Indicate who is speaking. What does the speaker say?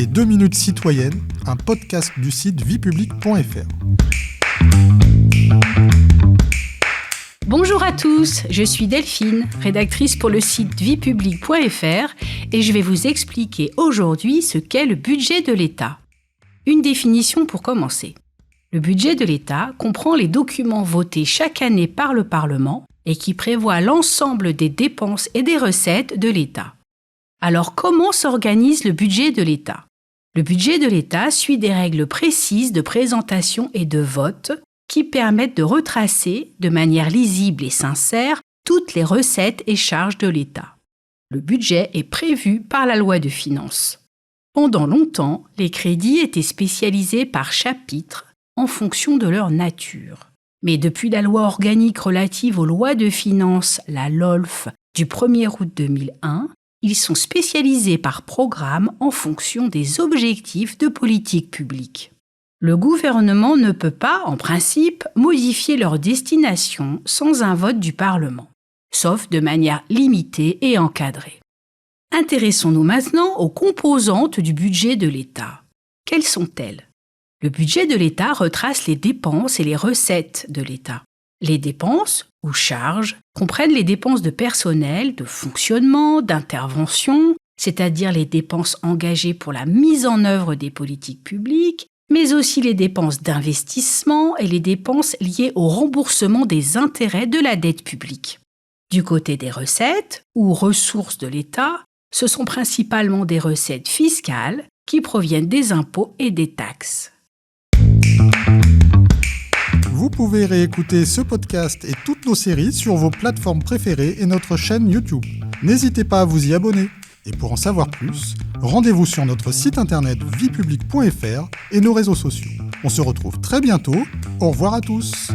Speaker 1: Les 2 minutes citoyennes, un podcast du site viepublique.fr.
Speaker 2: Bonjour à tous, je suis Delphine, rédactrice pour le site viepublique.fr et je vais vous expliquer aujourd'hui ce qu'est le budget de l'État. Une définition pour commencer. Le budget de l'État comprend les documents votés chaque année par le Parlement et qui prévoient l'ensemble des dépenses et des recettes de l'État. Alors comment s'organise le budget de l'État ? Le budget de l'État suit des règles précises de présentation et de vote qui permettent de retracer de manière lisible et sincère toutes les recettes et charges de l'État. Le budget est prévu par la loi de finances. Pendant longtemps, les crédits étaient spécialisés par chapitre en fonction de leur nature. Mais depuis la loi organique relative aux lois de finances, la LOLF, du 1er août 2001, ils sont spécialisés par programme en fonction des objectifs de politique publique. Le gouvernement ne peut pas, en principe, modifier leur destination sans un vote du Parlement, sauf de manière limitée et encadrée. Intéressons-nous maintenant aux composantes du budget de l'État. Quelles sont-elles ? Le budget de l'État retrace les dépenses et les recettes de l'État. Les dépenses, ou charges, comprennent les dépenses de personnel, de fonctionnement, d'intervention, c'est-à-dire les dépenses engagées pour la mise en œuvre des politiques publiques, mais aussi les dépenses d'investissement et les dépenses liées au remboursement des intérêts de la dette publique. Du côté des recettes, ou ressources de l'État, ce sont principalement des recettes fiscales qui proviennent des impôts et des taxes.
Speaker 1: Vous pouvez réécouter ce podcast et toutes nos séries sur vos plateformes préférées et notre chaîne YouTube. N'hésitez pas à vous y abonner. Et pour en savoir plus, rendez-vous sur notre site internet viepublique.fr et nos réseaux sociaux. On se retrouve très bientôt. Au revoir à tous.